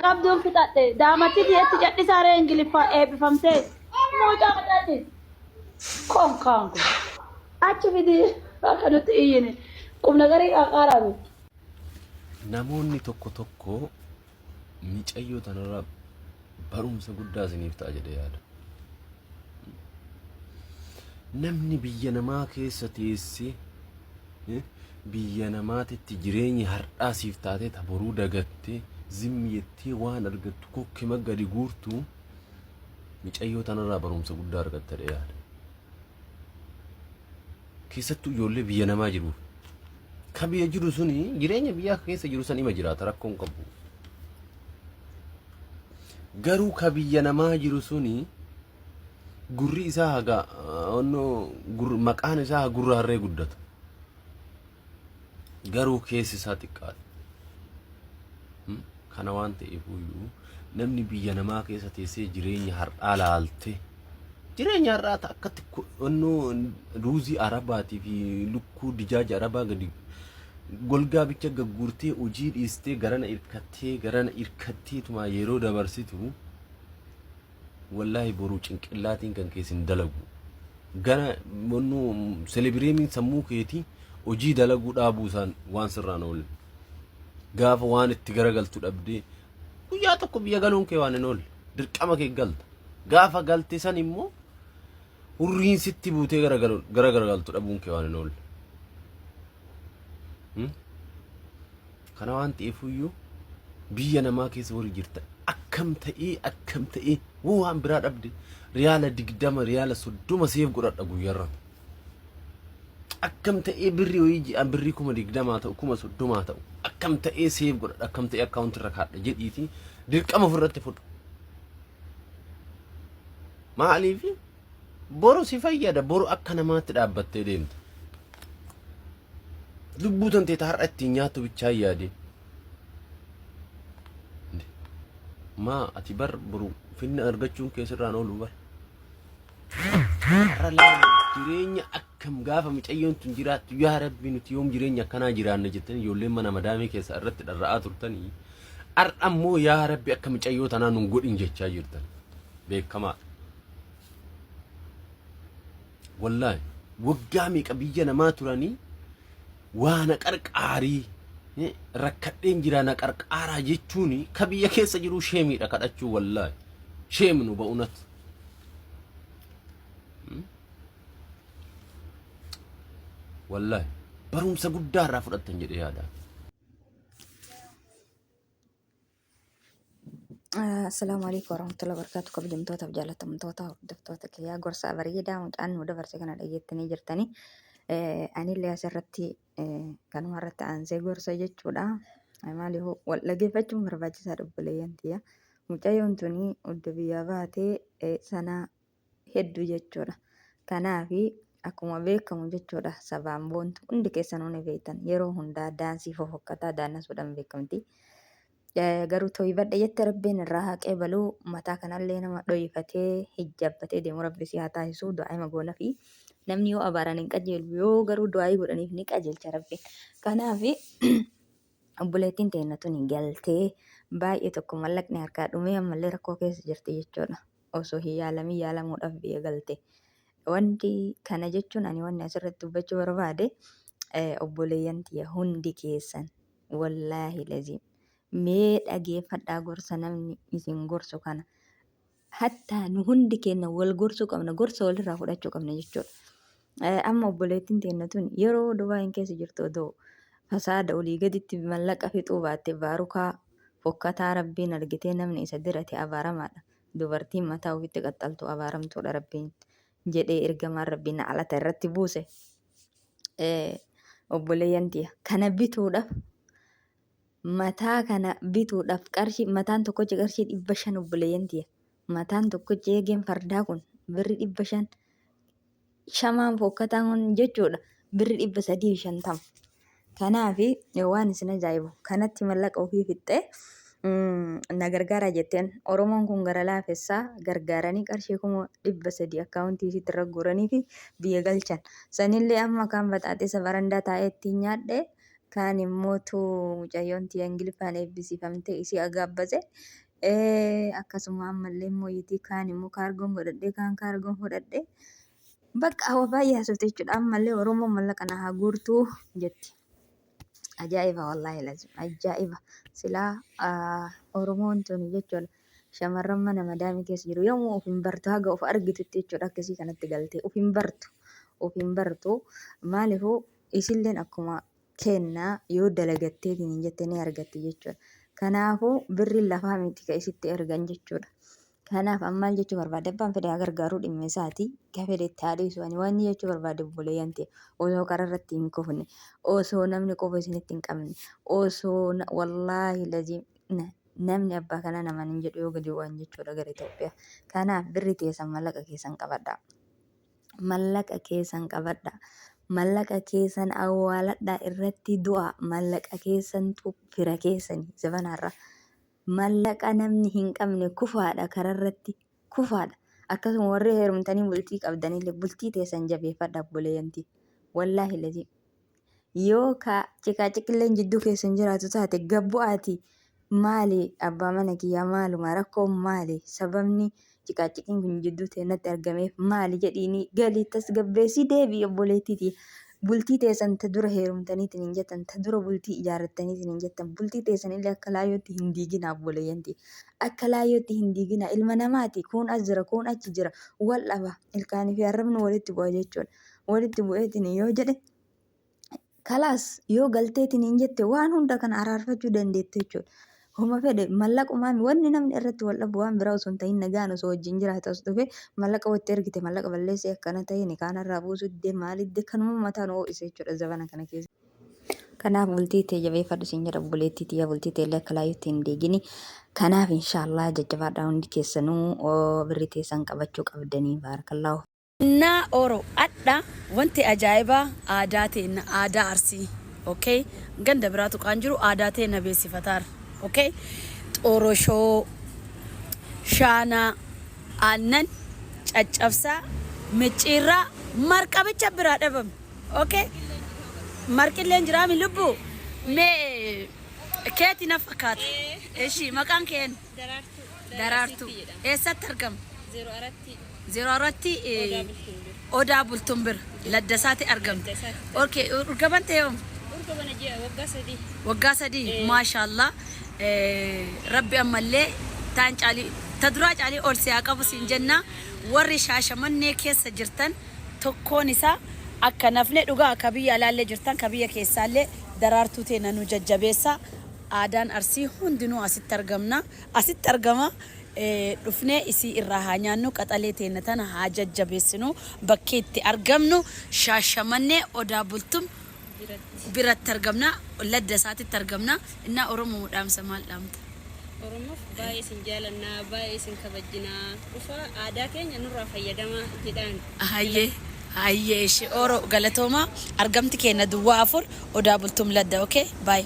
qabduun fixadhe daamatti di'etti cadhisaaree ingiliffaa eebbifamtee mucaa fixadhe konkaan kun achi fidi akka nutti iyyine qubna garii qaqqaaraame. Namoonni tokko micayyoo tanarraa barumsa guddaa isiniif ta'a jedhee yaada. Namni biyya namaa keessa teessee biyya namaatitti jireenyi har'aa siif taatee taboruu dagattee zimmiyettee waan argattu kokkima gadi guurtu micayyoo tanarraa barumsa guddaa argatta jedhee yaada. Keessattuu ijoollee biyya namaa jiruuf ka biyya jiru suni jireenya biyyaa keessa jiru san ima jiraata rakkoon qabu. Garuu ka biyya namaa jiru suni gurri isaa haga maqaan isaa gurra harree guddata. Garuu keessi isaa xiqqaadha. Kana waan ta'eefuyyuu namni biyya namaa keessa teessee jireenya har'aa laalte jireenya har'aa akkatti ruuzii arabaatii fi lukkuu dijaaja arabaa gadi golgaa bicha gagguurtee hojii dhiistee garana irkattee tuma yeroo dabarsitu wallahi boruu cinqillaatiin kan keessin dalagu gara selebireemiin sammuu keetii hojii dalaguu dhaabuu isaan waan sirraan oolle gaafa waan itti garagaltu dhabdee guyyaa tokko biyya galuun kee waan hin oolle dirqama kee galta gaafa galte san immoo hurriin sitti buutee garagaltu dhabuun kee waan hin oolle. Kana waan ta'eefuyyuu biyya namaa keessa warri jirta akkam ta'ee waan biraa dhabde riyaala 20 riyaala 30 seef godhadha guyyarra. Akkam ta'ee birri hoyi ji'an birri 20 ta'u 30 ta'u akkam ta'ee seef godhadha akkam ta'ee akkaawunti irra kaadha jedhiiti dirqama ofirratti fudhu. Maaliif boru si fayyada boru akka namaatti dhaabbattee deemta. Lubbuu tantee har'a ittiin nyaattu bichaa yaade. Maa ati bar boru finna argachuun keessirraan oolu bar. Jireenya akkam gaafa micayyoon tun jiraattu yaa Rabbi nuti yoom jireenya akkanaa jiraanna jettanii ijoolleen mana madaamii keessa irratti dharra'aa turtanii har'a ammoo yaa Rabbi akka micayyoo tanaa nun godhin jechaa jirtan beekamaa. Wallahi waggaa meeqa biyya namaa turanii waan qarqaarii rakkadheen jira na qarqaaraa jechuun ka biyya keessa jiru sheemiidha kadhachuu wallahi sheemnu ba'unat. Wallahi barumsa guddaa irraa fudhattan jedhee yaada. Assalamu alaikum warahmatullahi wabarakatuh. Kabajamtoota fi jaallatamtoota hordoftoota kiyyaa gorsa bareedaa mucaan nu dabarse kana dhageettanii jirtanii anillee asirratti kanuma irratti aansee gorsa jechuudha. Maaliif wal dhageeffachuun barbaachisaadha obboleeyyan tiyya. Mucayyoon tuni odda biyyaa baatee sana hedduu jechuudha. Kanaafi akkuma beekamu jechuudha sabaan boontu hundi keessanuu ni beektan yeroo hundaa daansii fofokkataa daannasuudhaan beekamti. Garuu to'ibadha jette rabbiin irraa haqee baluu mataa kanallee nama dho'ifatee hijjabbatee deemu rabbi si haa taasisu du'aa goona fi namni yoo abaaraan hin qajeelu yoo garuu du'aa godhaniif ni qajeelcha rabbiin. Kanaaf obboleettiin teennatuun hin galtee baay'ee tokko mallaqni harkaa dhumee ammallee rakkoo keessa jirti jechuudha. Osoo hin yaalamin yaalamuudhaaf biyya galte. Wanti kana jechuun ani wanni asirratti dubbachuu barbaade obboleeyyan tiyya hundi keessan wallaahi laziim. Mee dhageeffadhaa gorsa namni isin gorsu kana hattaa nu hundi keenya wal gorsuu qabna gorsa walirraa fudhachuu qabna jechuudha. Amma obboleettiin teennatuun yeroo Dubaayin keessa jirtu odoo fasaada olii gaditti mallaqa fixuu baatte baarukaa fokkataa rabbiin argitee namni isa dirate abaaramaadha. Dubartiin mataa ofitti qaxxaltu abaaramtuudha rabbiin jedhee ergamaan rabbiin alata irratti buuse. Obboleeyyan tiyya kana bituudhaaf mataa kana bituudhaaf qarshii mataan tokkochi qarshii 500 obboleeyyan tiyya. Mataan tokkochi eegeen fardaa kun birri 500 shamaan fokkataan kun jechuudha birri 350. Kanaaf waan isin ajaa'ibu kanatti mallaqa ofii fixxee na gargaara jetteen Oromoon kun gara laafessaa gargaaranii qarshii 300 akkaawuntii isiitti ragguranii fi biyya galchan. Sanillee amma kan baxaaxisa barandaa taa'ee ittiin nyaadhee kaan immootu mucayyoon tiyya Ingiliffaan eebbisiifamtee isii agaabbate. Akkasuma ammallee immoo yitii kaan immoo kaargoon godhadhee kaan kaargoon fudhadhee bakka hawa baay'ee haasofte jechuudha. Ammallee Oromoon mallaqa na haa guurtuu jetti. Ajaa'iba wallaahi lazim ajaa'iba silaa Oromoon tuni jechuudha. Shamarran mana madaamii keessa jiru yommuu of hin bartu haga of argitutti jechuudha akkasii kanatti galtee of hin bartu maaliifuu isilleen akkuma kennaa yoo dalagatteetiin hin jette ni argatti jechuudha. Kanaafuu birri lafaa miti ka isitti ergan jechuudha. Kanaaf ammaal jechuu barbaade abbaan fedhe gargaaruu dhimma isaati ka fedhe itti haadhiisu ani wanni jechuu barbaade obboleeyyan ta'e osoo karaa irratti hin kufne osoo namni quba isinitti hin qabne osoo wallaahi lazim namni abbaa kana naman hin jedhu yoo gadi bu'an jechuudha gara Itoophiyaa. Kanaaf birri teessan mallaqa keessan qabadha. Mallaqa keessan qabadha. Mallaqa keessan awwaaladhaa irratti du'a mallaqa keessantu fira keessanii zabanaarra. Mallaqa namni hin qabne kufaadha kararratti kufaadha. Akkasuma warri heerumtanii bultii qabdanillee bultii teessan jabeeffadha obboleeyyantii. Wallaahi lazim. Yoo ka ciqaaciqilleen jidduu keessan jiraatu taate gabbu'aati maali abbaa mana kiyyaa maaluma rakkoon maali sababni ciqaaciqiin kun jidduu teennatti argameef maali jedhiini galii tasgabbeessii deebii obboleettiiti. Bultii teessan ta dura heerumtaniitiin hin jettan ta dura bultii ijaarrattaniitiin hin jettan bultii teessanillee akka laayyootti hin diigina obboleeyyantii. Akka laayyootti hin diigina ilma namaati kun as jira kun achi jira wal dhaba ilkaanii fi arrabni walitti bu'a jechuudha. Walitti bu'eetiin yoo jedhe kalaas yoo galteetiin hin jette waan hunda kana araarfachuu dandeette jechuudha. Homa fedhe mallaqumaan wanni namni irratti wal dhabu waan biraa osoo hin ta'in nagaan osoo wajjin jiraata osoo dhufe mallaqa watti ergite mallaqa balleessee akkana ta'e kaanarraa buusuu iddee maalidde kanuma mataan ho'ise jechuudha zabana kana keessa. Kanaaf bultii ta'e jabeeffadhu siin jedha obboleettii tiyya bultii ta'e illee akka laayyootti hin deegini. Kanaaf inshaallah jajjabaadhaa hundi keessanuu birri teessan qabachuu qabdanii baarakallaahu. Na oro adda wanti ajaa'ibaa aadaa ta'e aadaa Arsii. Okay? Ganda biraatu kan jiru aadaa ta'e na beeksifataara. Okay? Xoroshoo, shaana, aannan, caccabsaa, micciirraa, marqa bicha biraa dhabame. Okay? Marqilleen jiraami lubbu mee keeti na fakkaata. Eshi maqaan keen Daraartuu. Eessatti argama? 04 Odaa Bultumbir laddasaatti argamte. Okay, urgabante yoom? Waggaa sadii maashaallah. Rabbi ammallee taan caalii taduraa caalii ol siyaa qabu siin jenna. Warri Shaashamannee keessa jirtan tokkoon isaa akka nafne dhugaa akka biyya alaallee jirtan ka biyya keessaallee Daraartuu teena nu jajjabeessa. Aadaan Arsii hundinuu asitti argamna. Asitti argama. Dhufnee isii irraa haa nyaannu qaxalee teena tana haa jajjabeessinu bakkee itti argamnu Shaashamannee Odaa Bultum biratti argamna laddasaatti argamna. Innaa Oromoo dhaamsa maal dhaamta? Oromoof baay'ee isin jaalannaa baay'ee isin kabajjinaa dhufa aadaa keenya nurraa fayyadamaa jedhaan. Hayyee shi oro galatooma argamti keenya duwwaa 4 Odaa Bultum ladda. Okay, bye.